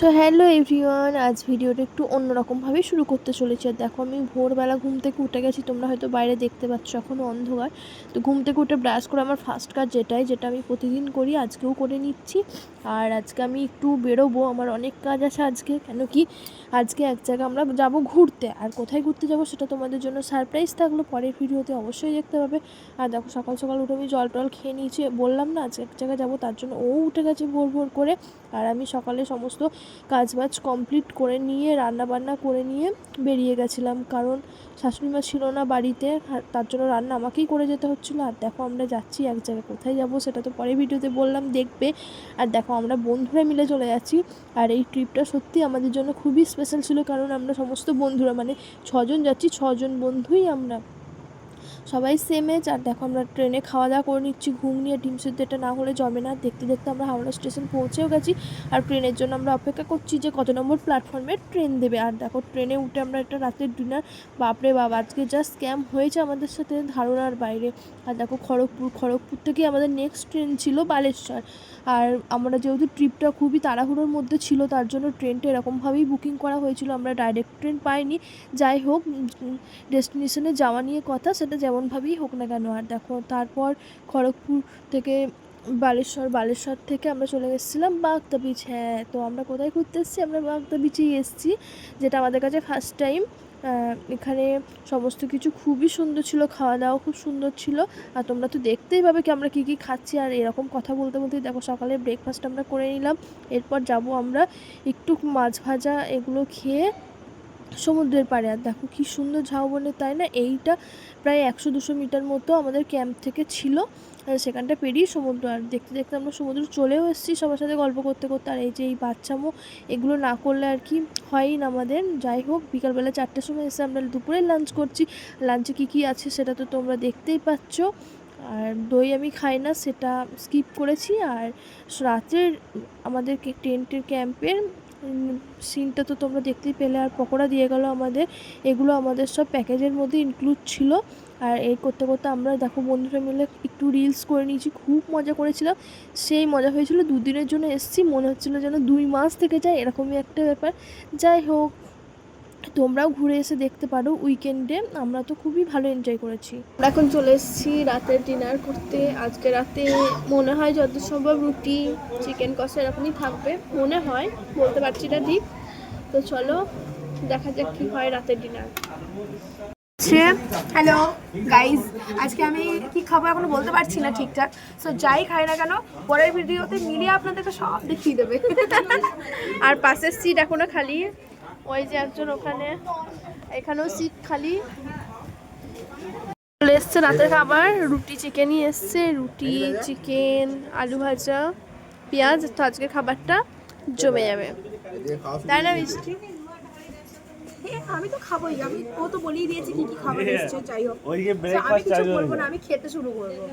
So hello everyone, আজ ভিডিওটা একটু অন্যরকমভাবে শুরু করতে চলেছি। আর দেখো আমি ভোরবেলা ঘুম থেকে উঠে গেছি, তোমরা হয়তো বাইরে দেখতে পাচ্ছ এখনও অন্ধকার। তো ঘুম থেকে উঠে ব্রাশ করে আমার ফার্স্ট কাজ যেটা আমি প্রতিদিন করি আজকেও করে নিচ্ছি। আর আজকে আমি একটু বেরোবো, আমার অনেক কাজ আছে আজকে। কেন কি আজকে এক জায়গায় আমরা যাব ঘুরতে, আর কোথায় ঘুরতে যাব সেটা তোমাদের জন্য সারপ্রাইজ থাকলো, পরের ভিডিওতে অবশ্যই দেখতে পাবে। আর দেখো সকাল সকাল উঠে আমি জল টল খেয়ে নিয়েছি, বললাম না আজকে এক জায়গায় যাবো, তার জন্য ও উঠে গেছে ভোর ভোর করে। আর আমি সকালে সমস্ত কাজবাজ কমপ্লিট করে নিয়ে রান্নাবান্না করে নিয়ে বেরিয়ে গেছিলাম, কারণ শাশুড়িমা ছিল না বাড়িতে, তার জন্য রান্না আমাকেই করে যেতে হচ্ছিলো। আর দেখো আমরা যাচ্ছি এক জায়গায়, কোথায় যাব সেটা তো পরে ভিডিওতে বললাম, দেখবে। আর দেখো আমরা বন্ধুরা মিলে চলে যাচ্ছি। আর এই ট্রিপটা সত্যি আমাদের জন্য খুবই স্পেশাল ছিল, কারণ আমরা সমস্ত বন্ধুরা মানে 6জন যাচ্ছি, 6জন বন্ধুই আমরা সবাই সেম এজ। আর দেখো আমরা ট্রেনে খাওয়া দাওয়া করে নিচ্ছি, ঘুম নিয়ে ডিম সিদ্ধ, এটা না হলে জমে না। দেখতে দেখতে আমরা হাওড়া স্টেশন পৌঁছেও গেছি, আর ট্রেনের জন্য আমরা অপেক্ষা করছি যে কত নম্বর প্ল্যাটফর্মে ট্রেন দেবে। আর দেখো ট্রেনে উঠে আমরা একটা রাতের ডিনার, বাপরে বাবা আজকে যা স্ক্যাম হয়েছে আমাদের সাথে ধারণার বাইরে। আর দেখো খড়গপুর থেকে আমাদের নেক্সট ট্রেন ছিল বালেশ্বর। আর আমরা যেহেতু ট্রিপটা খুবই তাড়াহুড়োর মধ্যে ছিল, তার জন্য ট্রেনটা এরকমভাবেই বুকিং করা হয়েছিল, আমরা ডাইরেক্ট ট্রেন পাইনি। যাই হোক, ডেস্টিনেশনে যাওয়া নিয়ে কথা, সেটা যেমনভাবেই হোক না কেন। আর দেখো তারপর খড়গপুর থেকে বালেশ্বর থেকে আমরা চলে এসেছিলাম বাগদা বিচ। হ্যাঁ, তো আমরা কোথায় ঘুরতে এসেছি? আমরা বাগদা বিচেই এসেছি, যেটা আমাদের কাছে ফার্স্ট টাইম। এখানে সমস্ত কিছু খুবই সুন্দর ছিল, খাওয়া দাওয়া খুব সুন্দর ছিল। আর তোমরা তো দেখতেই পাবে কি আমরা কী কী খাচ্ছি। আর এরকম কথা বলতে বলতেই দেখো সকালে ব্রেকফাস্ট আমরা করে নিলাম। এরপর যাব আমরা একটু মাছ ভাজা এগুলো খেয়ে সমুদ্রের পাড়ে। আর দেখো কী সুন্দর ঝাউবনে, তাই না? এইটা প্রায় 100-200 মিটার মতো আমাদের ক্যাম্প থেকে ছিল, সেখানটা পেরিয়ে সমুদ্র। আর দেখতে দেখতে আমরা সমুদ্র চলেও এসেছি সবার সাথে গল্প করতে করতে। আর এই যে এই বাচ্চামো, এগুলো না করলে আর কি হয়ই না আমাদের। যাই হোক, বিকালবেলা 4টের সময় এসে আমরা দুপুরে লাঞ্চ করছি। লাঞ্চে কী কী আছে সেটা তো তোমরা দেখতেই পাচ্ছ। আর দই আমি খাই না, সেটা স্কিপ করেছি। আর রাতের আমাদের টেন্টের ক্যাম্পের সিনটা তো তোমরা দেখতেই পেলে। আর পকোড়া দিয়ে গেল আমাদের, এগুলো আমাদের সব প্যাকেজের মধ্যে ইনক্লুড ছিল। আর এই করতে করতে আমরা দেখো বন্ধুরা মিলে একটু রিলস করে নিয়েছি, খুব মজা করেছিলাম। সেই মজা হয়েছিল, 2 দিনের জন্য এসেছি, মনে হচ্ছিলো যেন 2 মাস থেকে যায়, এরকমই একটা ব্যাপার। যাই হোক, তোমরাও ঘুরে এসে দেখতে পারো উইকেন্ডে, আমরা তো খুবই ভালো এনজয় করেছি। আমরা এখন চলে এসেছি রাতের ডিনার করতে। আজকে রাতে মনে হয় যত সম্ভব রুটি চিকেন কষা এরকমই থাকবে, মনে হয়, বলতে পারছি না ঠিক। তো চলো দেখা যাক কি হয় রাতের ডিনার। হ্যালো গাইজ, আজকে আমি কি খাবো এখনো বলতে পারছি না ঠিকঠাক। সো যাই খাই না কেন, পরের ভিডিওতে মিলিয়ে আপনাদেরকে সব দেখিয়ে দেবে। আর পাশের সিট এখনো খালি, ওই যে একজন ওখানে, এখানেও সিট খালি। চলে এসছে রাতের খাবার, রুটি চিকেনই এসছে, রুটি চিকেন আলু ভাজা পেঁয়াজ। তো আজকে খাবারটা জমে যাবে, তাই না মিষ্টি? আমি তো খাবোই, ও তো বলেই দিয়েছে কি কি খাবার এসছে। যাই হোক, আমি কিছু বলবো না, আমি খেতে শুরু করবো।